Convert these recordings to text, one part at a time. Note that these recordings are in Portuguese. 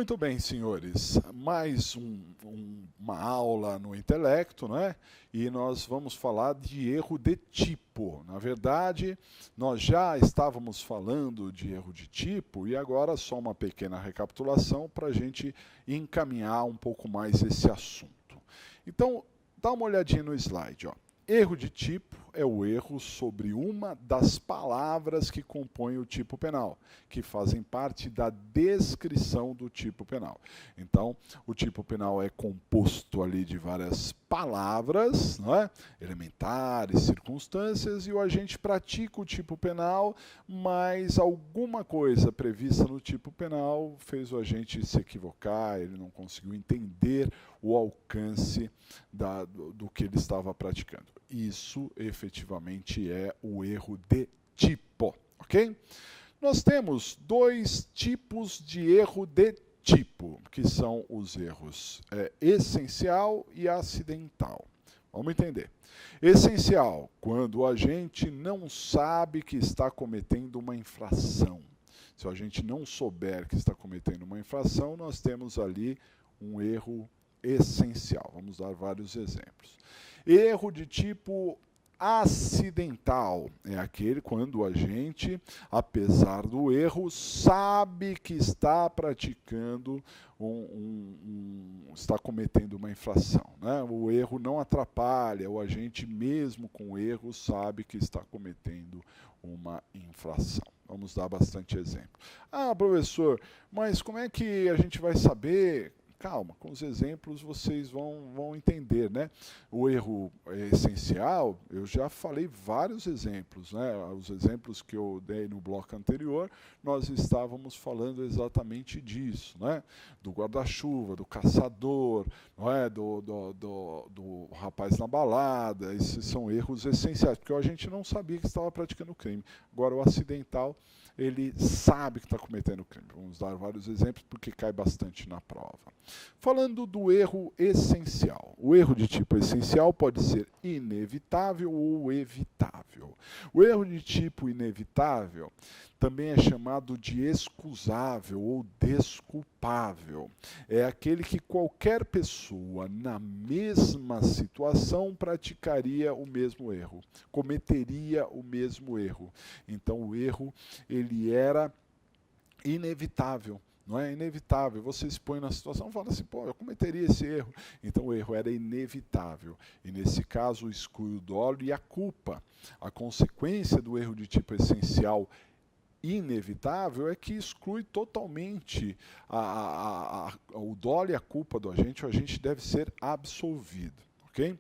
Muito bem, senhores, mais uma aula no intelecto, né? E nós vamos falar de erro de tipo. Na verdade, nós já estávamos falando de erro de tipo e agora só uma pequena recapitulação para a gente encaminhar um pouco mais esse assunto. Então, dá uma olhadinha no slide, ó. Erro de tipo é o erro sobre uma das palavras que compõem o tipo penal, que fazem parte da descrição do tipo penal. Então, o tipo penal é composto ali de várias palavras, não é? Elementares, circunstâncias, e o agente pratica o tipo penal, mas alguma coisa prevista no tipo penal fez o agente se equivocar, ele não conseguiu entender o alcance do que ele estava praticando. Isso efetivamente é o erro de tipo, ok? Nós temos dois tipos de erro de tipo, que são os erros essencial e acidental. Vamos entender. Essencial, quando o agente não sabe que está cometendo uma infração. Se o agente não souber que está cometendo uma infração, nós temos ali um erro essencial. Vamos dar vários exemplos. Erro de tipo acidental é aquele quando o agente, apesar do erro, sabe que está praticando está cometendo uma infração, né? O erro não atrapalha, o agente mesmo com o erro sabe que está cometendo uma infração. Vamos dar bastante exemplo. Ah, professor, mas como é que a gente vai saber? Calma, com os exemplos vocês vão entender, né? O erro essencial, eu já falei vários exemplos, né? Os exemplos que eu dei no bloco anterior, nós estávamos falando exatamente disso, né? Do guarda-chuva, do caçador, não é? Do rapaz na balada, esses são erros essenciais, porque a gente não sabia que estava praticando crime. Agora, o acidental, ele sabe que está cometendo crime. Vamos dar vários exemplos, porque cai bastante na prova. Falando do erro essencial. O erro de tipo essencial pode ser inevitável ou evitável. O erro de tipo inevitável também é chamado de excusável ou desculpável. É aquele que qualquer pessoa na mesma situação praticaria o mesmo erro, cometeria o mesmo erro. Então o erro ele era inevitável. Não é inevitável. Você se põe na situação e fala assim, pô, eu cometeria esse erro. Então o erro era inevitável. E nesse caso exclui o dolo e a culpa. A consequência do erro de tipo essencial inevitável é que exclui totalmente o dolo e a culpa do agente. O agente deve ser absolvido. Ok?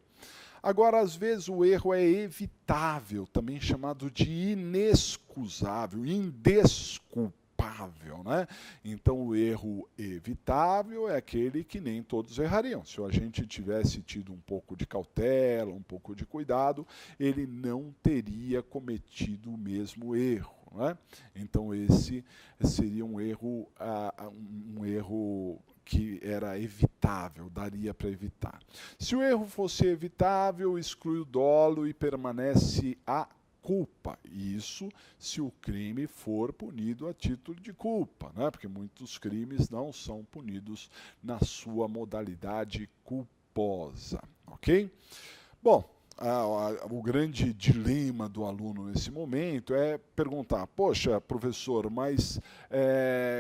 Agora, às vezes, o erro é evitável, também chamado de inexcusável, indesculpável. Né? Então, o erro evitável é aquele que nem todos errariam. Se o agente tivesse tido um pouco de cautela, um pouco de cuidado, ele não teria cometido o mesmo erro. Né? Então, esse seria um erro que era evitável, daria para evitar. Se o erro fosse evitável, exclui o dolo e permanece a culpa. Isso se o crime for punido a título de culpa, né? Porque muitos crimes não são punidos na sua modalidade culposa, ok? Bom, o grande dilema do aluno nesse momento é perguntar, poxa, professor, mas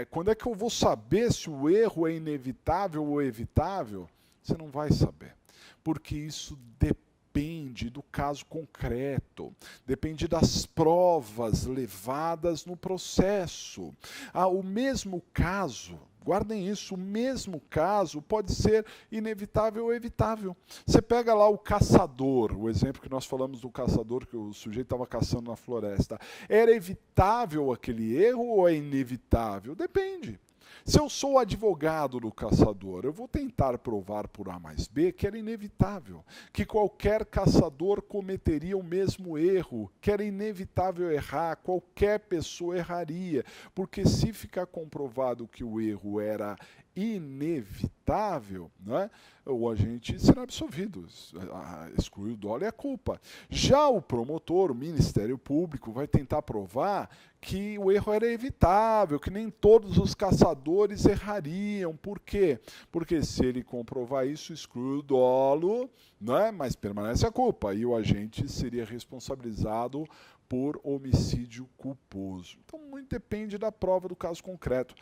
quando é que eu vou saber se o erro é inevitável ou evitável? Você não vai saber, porque isso depende do caso concreto, depende das provas levadas no processo. O mesmo caso, guardem isso, o mesmo caso pode ser inevitável ou evitável. Você pega lá o caçador, o exemplo que nós falamos do caçador, que o sujeito estava caçando na floresta. Era evitável aquele erro ou é inevitável? Depende. Se eu sou advogado do caçador, eu vou tentar provar por A mais B que era inevitável, que qualquer caçador cometeria o mesmo erro, que era inevitável errar, qualquer pessoa erraria, porque se ficar comprovado que o erro era inevitável, né, o agente será absolvido, exclui o dolo e a culpa. Já o promotor, o Ministério Público, vai tentar provar que o erro era evitável, que nem todos os caçadores errariam. Por quê? Porque se ele comprovar isso, exclui o dolo, né, mas permanece a culpa, e o agente seria responsabilizado por homicídio culposo. Então, muito depende da prova do caso concreto.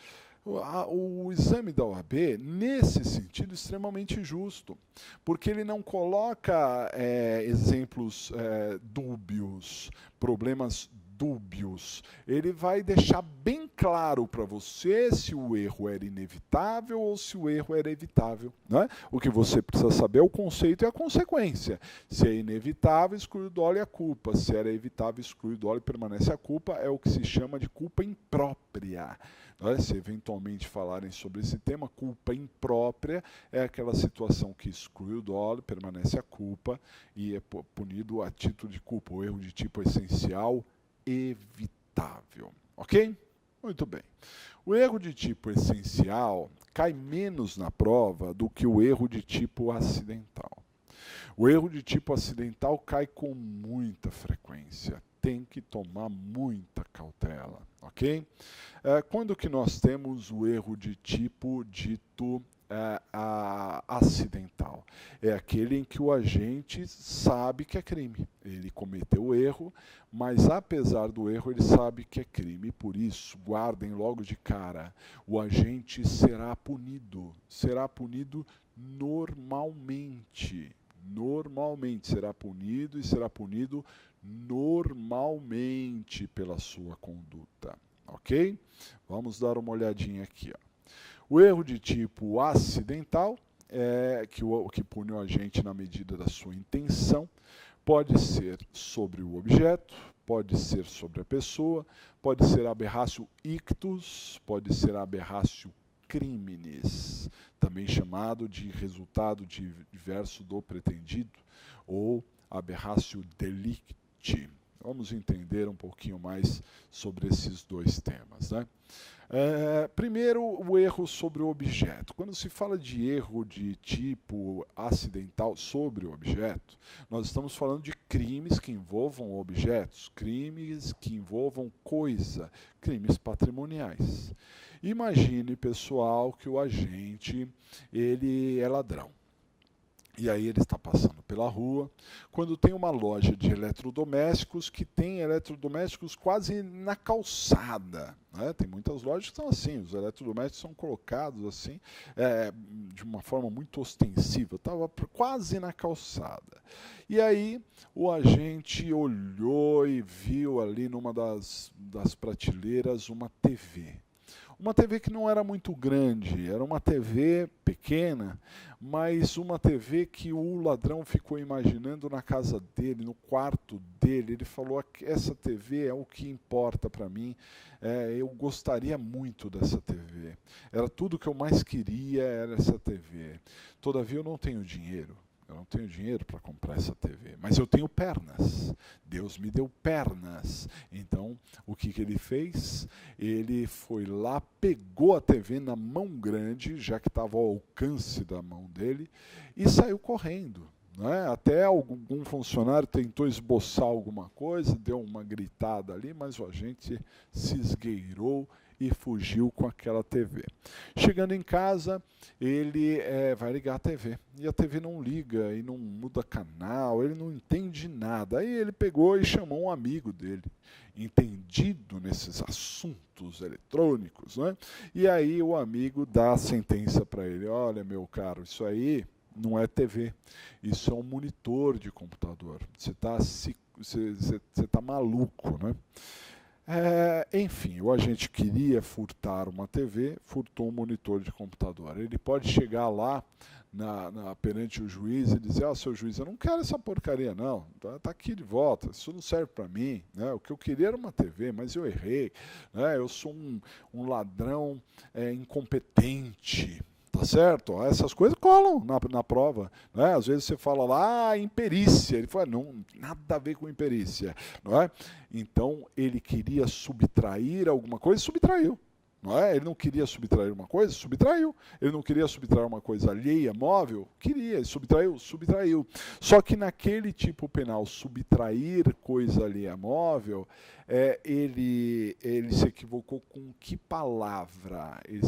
O exame da OAB, nesse sentido, é extremamente justo, porque ele não coloca exemplos dúbios, problemas dúbios. Ele vai deixar bem claro para você se o erro era inevitável ou se o erro era evitável, né? O que você precisa saber é o conceito e a consequência. Se é inevitável, exclui o dolo e a culpa. Se era evitável, exclui o dolo e permanece a culpa. É o que se chama de culpa imprópria. Se eventualmente falarem sobre esse tema, culpa imprópria é aquela situação que exclui o dolo, permanece a culpa e é punido a título de culpa. O erro de tipo essencial evitável. Ok? Muito bem. O erro de tipo essencial cai menos na prova do que o erro de tipo acidental. O erro de tipo acidental cai com muita frequência. Tem que tomar muita cautela, ok? Quando que nós temos o erro de tipo dito acidental? É aquele em que o agente sabe que é crime. Ele cometeu o erro, mas apesar do erro ele sabe que é crime. Por isso, guardem logo de cara, o agente será punido normalmente. Normalmente será punido e será punido normalmente pela sua conduta, ok? Vamos dar uma olhadinha aqui, ó. O erro de tipo acidental é que pune o agente na medida da sua intenção, pode ser sobre o objeto, pode ser sobre a pessoa, pode ser aberratio ictus, pode ser aberratio criminis, também chamado de resultado diverso do pretendido, ou aberratio delicti. Vamos entender um pouquinho mais sobre esses dois temas, né? Primeiro, o erro sobre o objeto. Quando se fala de erro de tipo acidental sobre o objeto, nós estamos falando de crimes que envolvam objetos, crimes que envolvam coisa, crimes patrimoniais. Imagine, pessoal, que o agente ele é ladrão. E aí ele está passando pela rua, quando tem uma loja de eletrodomésticos que tem eletrodomésticos quase na calçada, né? Tem muitas lojas que são assim, os eletrodomésticos são colocados assim, de uma forma muito ostensiva, estava quase na calçada. E aí o agente olhou e viu ali numa das prateleiras uma TV. Uma TV que não era muito grande, era uma TV pequena, mas uma TV que o ladrão ficou imaginando na casa dele, no quarto dele. Ele falou, essa TV é o que importa para mim, eu gostaria muito dessa TV. Era tudo que eu mais queria, era essa TV. Todavia eu não tenho dinheiro. Eu não tenho dinheiro para comprar essa TV, mas eu tenho pernas. Deus me deu pernas. Então, o que ele fez? Ele foi lá, pegou a TV na mão grande, já que estava ao alcance da mão dele, e saiu correndo. Né? Até algum funcionário tentou esboçar alguma coisa, deu uma gritada ali, mas o agente se esgueirou e fugiu com aquela TV. Chegando em casa, ele vai ligar a TV. E a TV não liga e não muda canal, ele não entende nada. Aí ele pegou e chamou um amigo dele, entendido nesses assuntos eletrônicos, né? E aí o amigo dá a sentença para ele, olha, meu caro, isso aí não é TV, isso é um monitor de computador. Você tá maluco, né? Enfim, o agente queria furtar uma TV, furtou um monitor de computador. Ele pode chegar lá perante o juiz e dizer, seu juiz, eu não quero essa porcaria não, tá aqui de volta, isso não serve para mim, né? O que eu queria era uma TV, mas eu errei, né? Eu sou um ladrão incompetente. Tá certo? Essas coisas colam na prova. Né? Às vezes você fala lá, imperícia. Ele fala, não, nada a ver com imperícia. Não é? Então, ele queria subtrair alguma coisa e subtraiu. Não é? Ele não queria subtrair uma coisa? Subtraiu. Ele não queria subtrair uma coisa alheia, móvel? Queria. Ele subtraiu? Subtraiu. Só que naquele tipo penal, subtrair coisa alheia, móvel, ele se equivocou com que palavra? Ele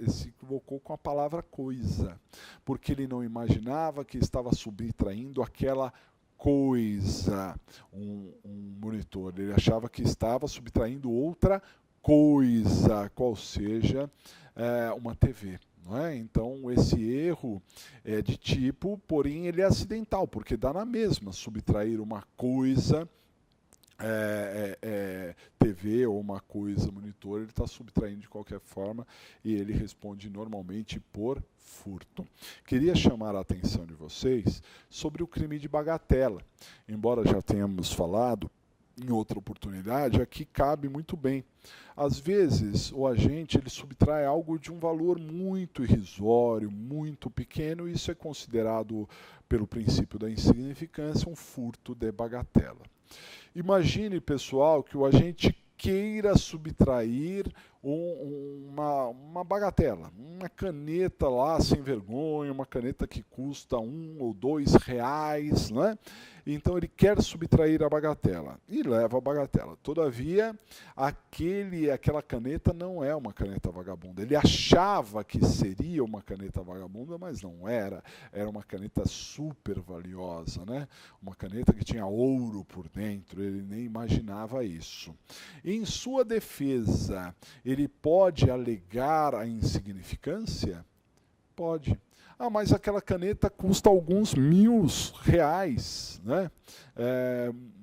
se equivocou com a palavra coisa. Porque ele não imaginava que estava subtraindo aquela coisa, um monitor. Ele achava que estava subtraindo outra coisa, qual seja uma TV. Não é? Então, esse erro é de tipo, porém ele é acidental, porque dá na mesma subtrair uma coisa, TV ou uma coisa, monitor, ele está subtraindo de qualquer forma e ele responde normalmente por furto. Queria chamar a atenção de vocês sobre o crime de bagatela. Embora já tenhamos falado em outra oportunidade, aqui cabe muito bem. Às vezes, o agente ele subtrai algo de um valor muito irrisório, muito pequeno, e isso é considerado, pelo princípio da insignificância, um furto de bagatela. Imagine, pessoal, que o agente queira subtrair uma bagatela, uma caneta lá sem vergonha, uma caneta que custa R$1 ou R$2, né? Então ele quer subtrair a bagatela e leva a bagatela. Todavia, aquela caneta não é uma caneta vagabunda. Ele achava que seria uma caneta vagabunda, mas não era. Era uma caneta super valiosa, né? Uma caneta que tinha ouro por dentro. Ele nem imaginava isso. Em sua defesa, ele pode alegar a insignificância? Pode. Ah, mas aquela caneta custa alguns R$1.000, né?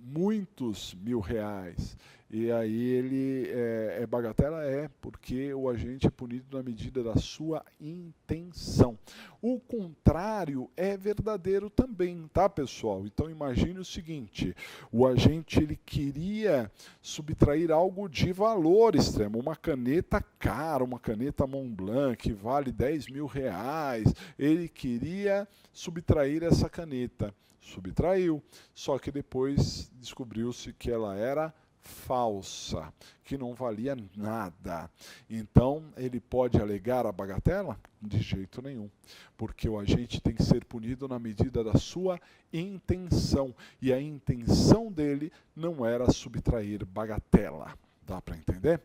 Muitos R$1.000. E aí ele é bagatela? Porque o agente é punido na medida da sua intenção. O contrário é verdadeiro também, tá, pessoal? Então imagine o seguinte, o agente ele queria subtrair algo de valor extremo, uma caneta cara, uma caneta Montblanc que vale R$10.000, ele queria subtrair essa caneta. Subtraiu, só que depois descobriu-se que ela era falsa, que não valia nada. Então, ele pode alegar a bagatela? De jeito nenhum, porque o agente tem que ser punido na medida da sua intenção, e a intenção dele não era subtrair bagatela. Dá para entender?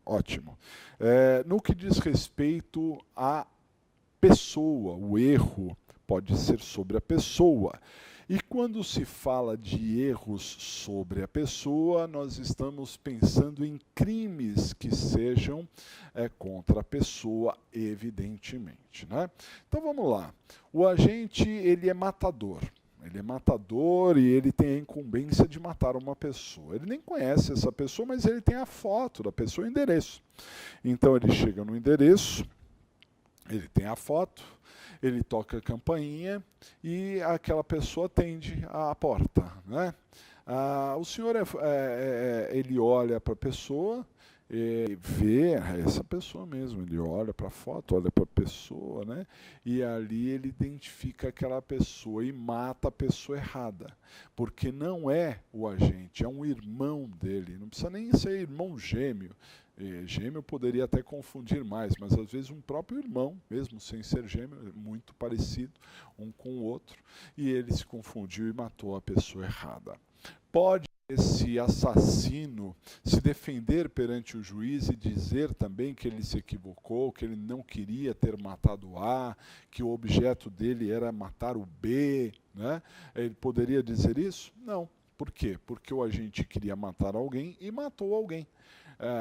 Ótimo. No que diz respeito à pessoa, o erro pode ser sobre a pessoa. E quando se fala de erros sobre a pessoa, nós estamos pensando em crimes que sejam contra a pessoa, evidentemente, né? Então vamos lá. O agente ele é matador. Ele é matador e ele tem a incumbência de matar uma pessoa. Ele nem conhece essa pessoa, mas ele tem a foto da pessoa e o endereço. Então ele chega no endereço, ele tem a foto, ele toca a campainha e aquela pessoa atende à porta, né? O senhor, ele olha para a pessoa, vê essa pessoa mesmo, ele olha para a foto, olha para a pessoa, né? E ali ele identifica aquela pessoa e mata a pessoa errada, porque não é o agente, é um irmão dele, não precisa nem ser irmão gêmeo. Gêmeo poderia até confundir mais, mas às vezes um próprio irmão, mesmo sem ser gêmeo, muito parecido um com o outro, e ele se confundiu e matou a pessoa errada. Pode esse assassino se defender perante o juiz e dizer também que ele se equivocou, que ele não queria ter matado o A, que o objeto dele era matar o B, né? Ele poderia dizer isso? Não. Por quê? Porque o agente queria matar alguém e matou alguém.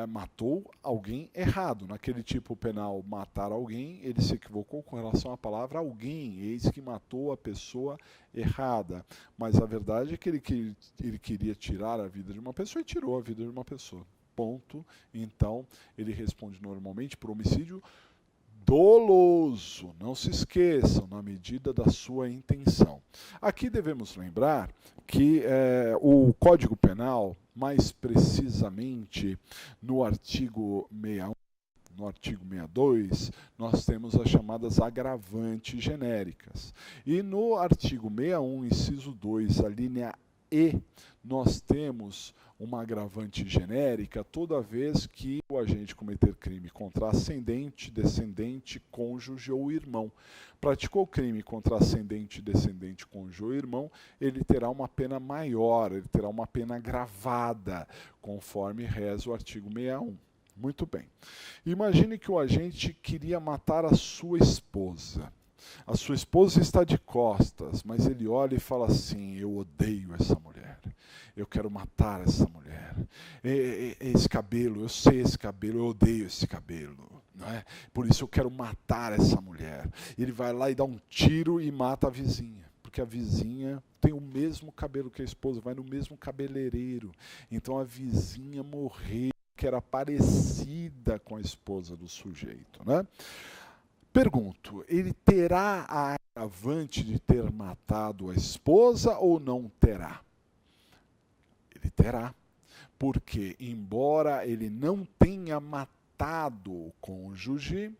Matou alguém errado. Naquele tipo penal, matar alguém, ele se equivocou com relação à palavra alguém, eis que matou a pessoa errada. Mas a verdade é que ele queria tirar a vida de uma pessoa e tirou a vida de uma pessoa. Ponto. Então, ele responde normalmente por homicídio doloso. Não se esqueçam, na medida da sua intenção. Aqui devemos lembrar que o Código Penal, mais precisamente no artigo 61, no artigo 62, nós temos as chamadas agravantes genéricas. E no artigo 61, inciso 2, a linha E, nós temos uma agravante genérica toda vez que o agente cometer crime contra ascendente, descendente, cônjuge ou irmão. Praticou crime contra ascendente, descendente, cônjuge ou irmão, ele terá uma pena maior, ele terá uma pena agravada, conforme reza o artigo 61. Muito bem. Imagine que o agente queria matar a sua esposa. A sua esposa está de costas, mas ele olha e fala assim: eu odeio essa mulher, eu quero matar essa mulher. Esse cabelo, eu sei esse cabelo, eu odeio esse cabelo, não é? Por isso eu quero matar essa mulher. Ele vai lá e dá um tiro e mata a vizinha, porque a vizinha tem o mesmo cabelo que a esposa, vai no mesmo cabeleireiro. Então a vizinha morreu, que era parecida com a esposa do sujeito, né? Pergunto, ele terá a agravante de ter matado a esposa ou não terá? Ele terá, porque embora ele não tenha matado o cônjuge,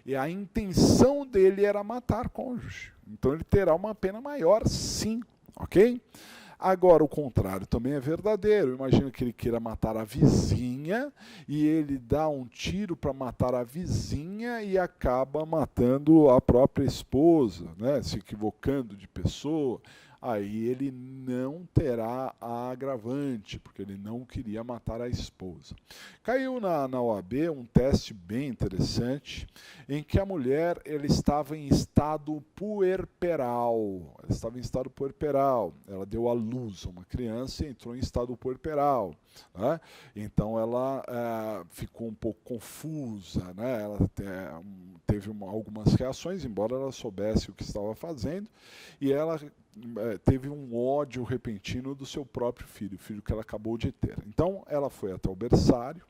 e a intenção dele era matar o cônjuge. Então ele terá uma pena maior, sim, ok? Agora, o contrário também é verdadeiro. Imagina que ele queira matar a vizinha e ele dá um tiro para matar a vizinha e acaba matando a própria esposa, né? Se equivocando de pessoa. Aí ele não terá a agravante, porque ele não queria matar a esposa. Caiu na OAB um teste bem interessante, em que a mulher ela estava em estado puerperal. Ela estava em estado puerperal. Ela deu à luz a uma criança e entrou em estado puerperal, né? Então ela ficou um pouco confusa, né? Ela teve algumas reações, embora ela soubesse o que estava fazendo, e ela teve um ódio repentino do seu próprio filho, o filho que ela acabou de ter. Então ela foi até o berçário,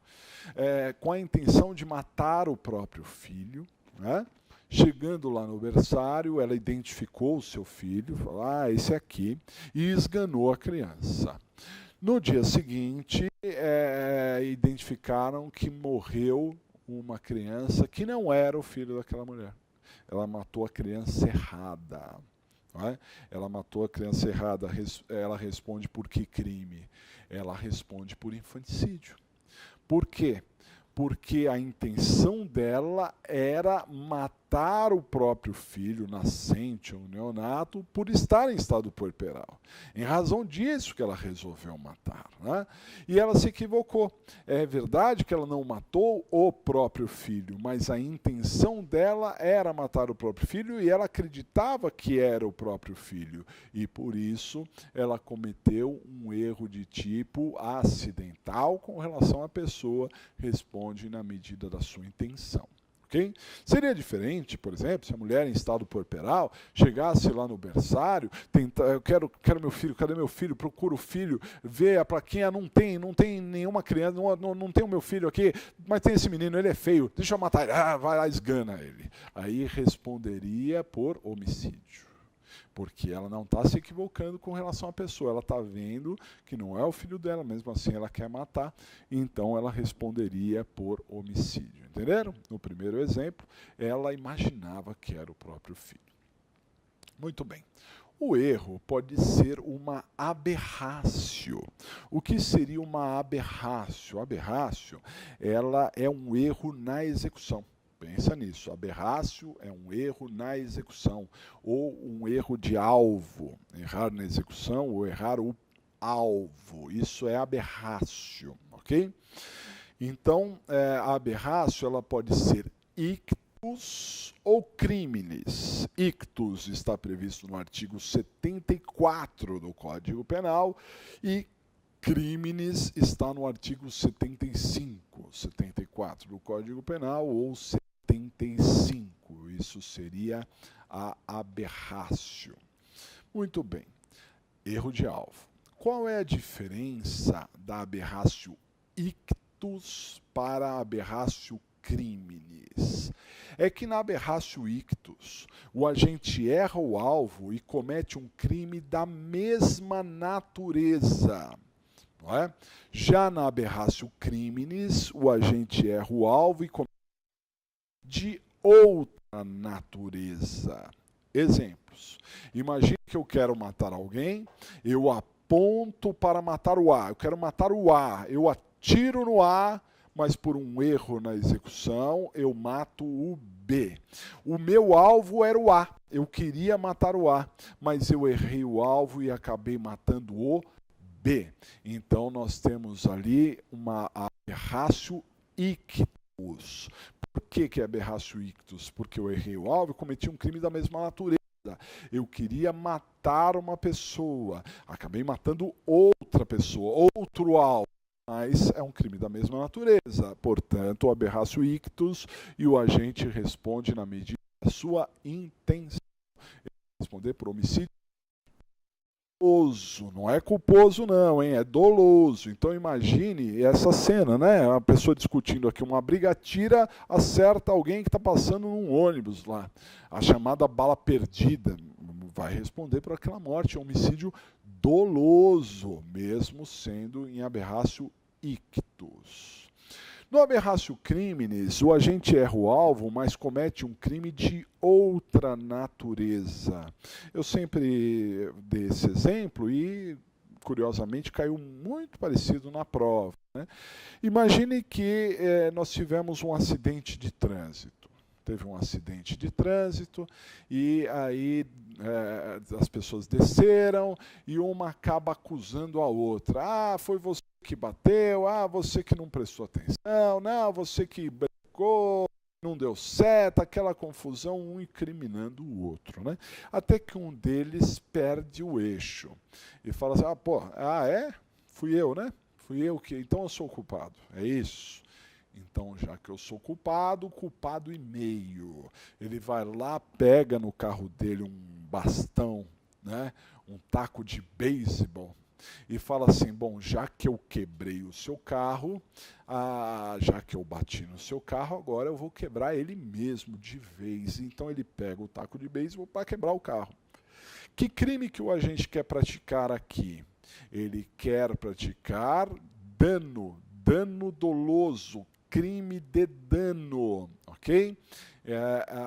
com a intenção de matar o próprio filho, né? Chegando lá no berçário, ela identificou o seu filho, falou: esse aqui, e esganou a criança. No dia seguinte, identificaram que morreu uma criança que não era o filho daquela mulher. Ela matou a criança errada. Não é? Ela matou a criança errada. Ela responde por que crime? Ela responde por infanticídio. Por quê? Porque a intenção dela era matar o próprio filho nascente, o neonato, por estar em estado puerperal. Em razão disso que ela resolveu matar, né? E ela se equivocou. É verdade que ela não matou o próprio filho, mas a intenção dela era matar o próprio filho e ela acreditava que era o próprio filho. E por isso ela cometeu um erro de tipo acidental com relação à pessoa, responde na medida da sua intenção. Okay? Seria diferente, por exemplo, se a mulher em estado puerperal chegasse lá no berçário, eu quero meu filho, cadê meu filho? Procura o filho, vê a plaquinha, não tem nenhuma criança, não tem o meu filho aqui, mas tem esse menino, ele é feio, deixa eu matar ele. Vai lá, esgana ele. Aí responderia por homicídio. Porque ela não está se equivocando com relação à pessoa, ela está vendo que não é o filho dela, mesmo assim ela quer matar, então ela responderia por homicídio. Entenderam? No primeiro exemplo, ela imaginava que era o próprio filho. Muito bem. O erro pode ser uma aberrácio. O que seria uma aberrácio? Aberrácio, ela é um erro na execução. Pensa nisso, aberrácio é um erro na execução, ou um erro de alvo, errar na execução ou errar o alvo, isso é aberrácio, ok? Então, a aberrácio ela pode ser ictus ou criminis. Ictus está previsto no artigo 74 do Código Penal e criminis está no artigo 75, 74 do Código Penal ou 75, isso seria a aberrácio. Muito bem, erro de alvo. Qual é a diferença da aberrácio ictus para a aberrácio criminis? É que na aberrácio ictus, o agente erra o alvo e comete um crime da mesma natureza. Não é? Já na aberrácio criminis, o agente erra o alvo e comete de outra natureza. Exemplos. Imagine que eu quero matar alguém, eu ponto para matar o A. Eu quero matar o A. Eu atiro no A, mas por um erro na execução, eu mato o B. O meu alvo era o A. Eu queria matar o A, mas eu errei o alvo e acabei matando o B. Então, nós temos ali uma aberratio ictus. Por que é aberratio ictus? Porque eu errei o alvo e cometi um crime da mesma natureza. Eu queria matar uma pessoa, acabei matando outra pessoa, outro alvo, mas é um crime da mesma natureza. Portanto, o aberratio ictus, e o agente responde na medida da sua intenção. Ele vai responder por homicídio doloso, não é culposo não, hein? É doloso. Então imagine essa cena, né? A pessoa discutindo aqui uma briga, tira, acerta alguém que está passando num ônibus lá. A chamada bala perdida. Vai responder por aquela morte, é um homicídio doloso, mesmo sendo em aberratio ictus. No aberratio criminis, o agente erra o alvo, mas comete um crime de outra natureza. Eu sempre dei esse exemplo e, curiosamente, caiu muito parecido na prova, né? Imagine que nós tivemos um acidente de trânsito. Teve um acidente de trânsito e aí as pessoas desceram e uma acaba acusando a outra. Ah, foi você que bateu, ah, você que não prestou atenção, não, você que brincou, não deu certo, aquela confusão, um incriminando o outro, né? Até que um deles perde o eixo e fala assim, fui eu, né? Fui eu que, então eu sou o culpado, é isso. Então, já que eu sou culpado, culpado e meio. Ele vai lá, pega no carro dele um bastão, né? Um taco de beisebol, e fala assim, bom, já que eu quebrei o seu carro, já que eu bati no seu carro, agora eu vou quebrar ele mesmo de vez. Então ele pega o taco de beisebol para quebrar o carro. Que crime que o agente quer praticar aqui? Ele quer praticar dano doloso, crime de dano, ok?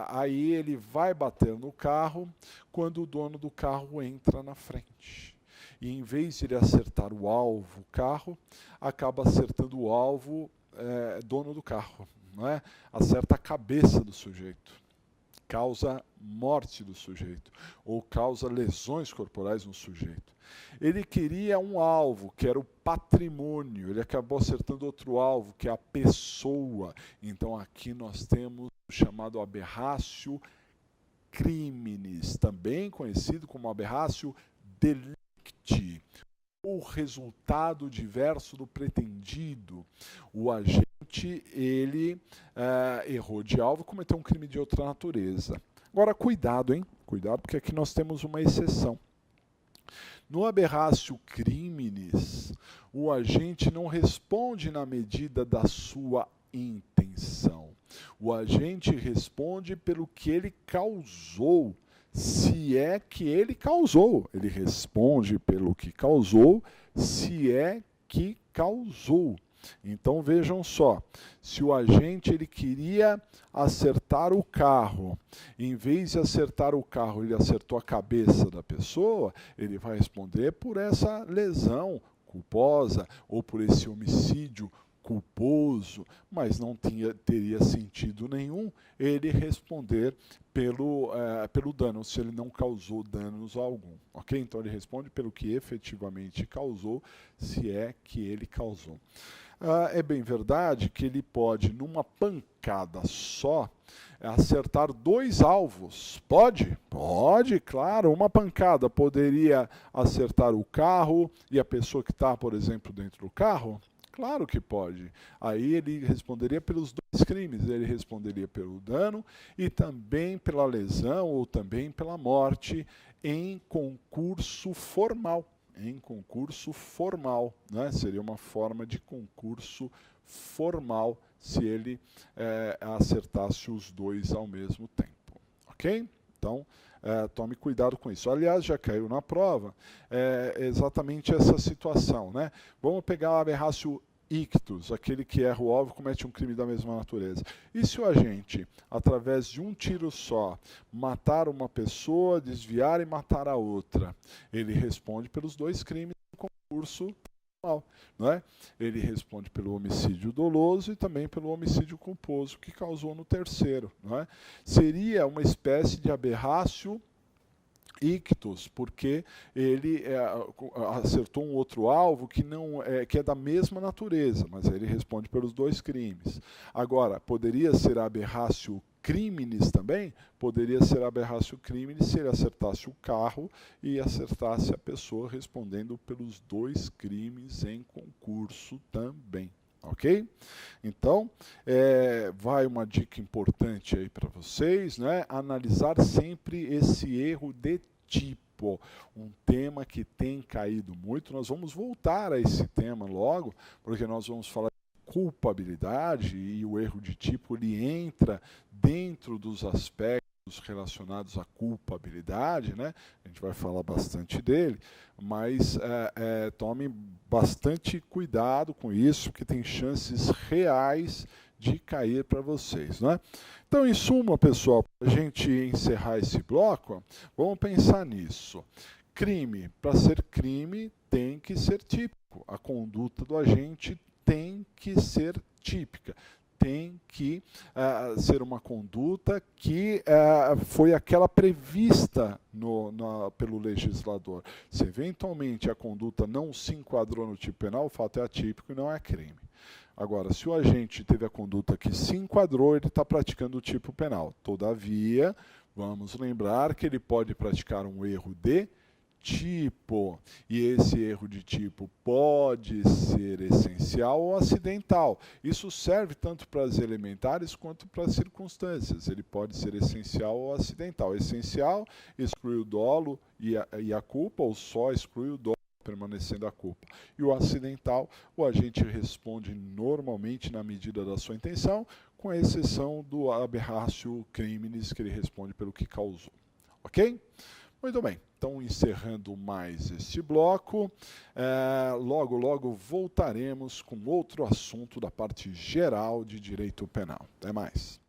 Aí ele vai bater no carro quando o dono do carro entra na frente. E em vez de ele acertar o alvo, o carro, acaba acertando o alvo, dono do carro, não é? Acerta a cabeça do sujeito, causa morte do sujeito, ou causa lesões corporais no sujeito. Ele queria um alvo, que era o patrimônio, ele acabou acertando outro alvo, que é a pessoa. Então aqui nós temos o chamado aberratio criminis, também conhecido como aberratio delicti, o resultado diverso do pretendido. O agente, ele errou de alvo e cometeu um crime de outra natureza. Agora, cuidado, hein? Cuidado, porque aqui nós temos uma exceção. No aberratio criminis, o agente não responde na medida da sua intenção. O agente responde pelo que ele causou, se é que ele causou. Ele responde pelo que causou, se é que causou. Então vejam só, se o agente ele queria acertar o carro, em vez de acertar o carro, ele acertou a cabeça da pessoa, ele vai responder por essa lesão culposa ou por esse homicídio culposo, mas não teria sentido nenhum ele responder pelo dano, se ele não causou danos algum, ok? Então ele responde pelo que efetivamente causou, se é que ele causou. É bem verdade que ele pode, numa pancada só, acertar dois alvos. Pode? Pode, claro. Uma pancada poderia acertar o carro e a pessoa que está, por exemplo, dentro do carro? Claro que pode. Aí ele responderia pelos dois crimes. Ele responderia pelo dano e também pela lesão ou também pela morte em concurso formal. Em concurso formal, né? Seria uma forma de concurso formal se ele acertasse os dois ao mesmo tempo, ok? Então, tome cuidado com isso. Aliás, já caiu na prova exatamente essa situação, né? Vamos pegar o aberratio ictus, aquele que erra o alvo comete um crime da mesma natureza. E se o agente, através de um tiro só, matar uma pessoa, desviar e matar a outra, ele responde pelos dois crimes do concurso penal, não é? Ele responde pelo homicídio doloso e também pelo homicídio culposo que causou no terceiro, não é? Seria uma espécie de aberratio ictus, porque ele acertou um outro alvo que não que é da mesma natureza, mas ele responde pelos dois crimes. Agora, poderia ser aberratio criminis também? Poderia ser aberratio criminis se ele acertasse o carro e acertasse a pessoa respondendo pelos dois crimes em concurso também. Ok? Então, vai uma dica importante aí para vocês, né? Analisar sempre esse erro de tipo, um tema que tem caído muito. Nós vamos voltar a esse tema logo, porque nós vamos falar de culpabilidade e o erro de tipo ele entra dentro dos aspectos relacionados à culpabilidade, né? A gente vai falar bastante dele, mas tome bastante cuidado com isso, porque tem chances reais de cair para vocês, né? Então, em suma, pessoal, para a gente encerrar esse bloco, vamos pensar nisso. Crime, para ser crime, tem que ser típico. A conduta do agente tem que ser típica. Tem que ser uma conduta que foi aquela prevista pelo legislador. Se eventualmente a conduta não se enquadrou no tipo penal, o fato é atípico e não é crime. Agora, se o agente teve a conduta que se enquadrou, ele está praticando o tipo penal. Todavia, vamos lembrar que ele pode praticar um erro de tipo, e esse erro de tipo pode ser essencial ou acidental. Isso serve tanto para as elementares quanto para as circunstâncias. Ele pode ser essencial ou acidental. Essencial exclui o dolo e a culpa, ou só exclui o dolo, permanecendo a culpa. E o acidental, o agente responde normalmente na medida da sua intenção, com exceção do aberratio criminis, que ele responde pelo que causou. Ok? Muito bem, então encerrando mais este bloco, logo voltaremos com outro assunto da parte geral de direito penal. Até mais.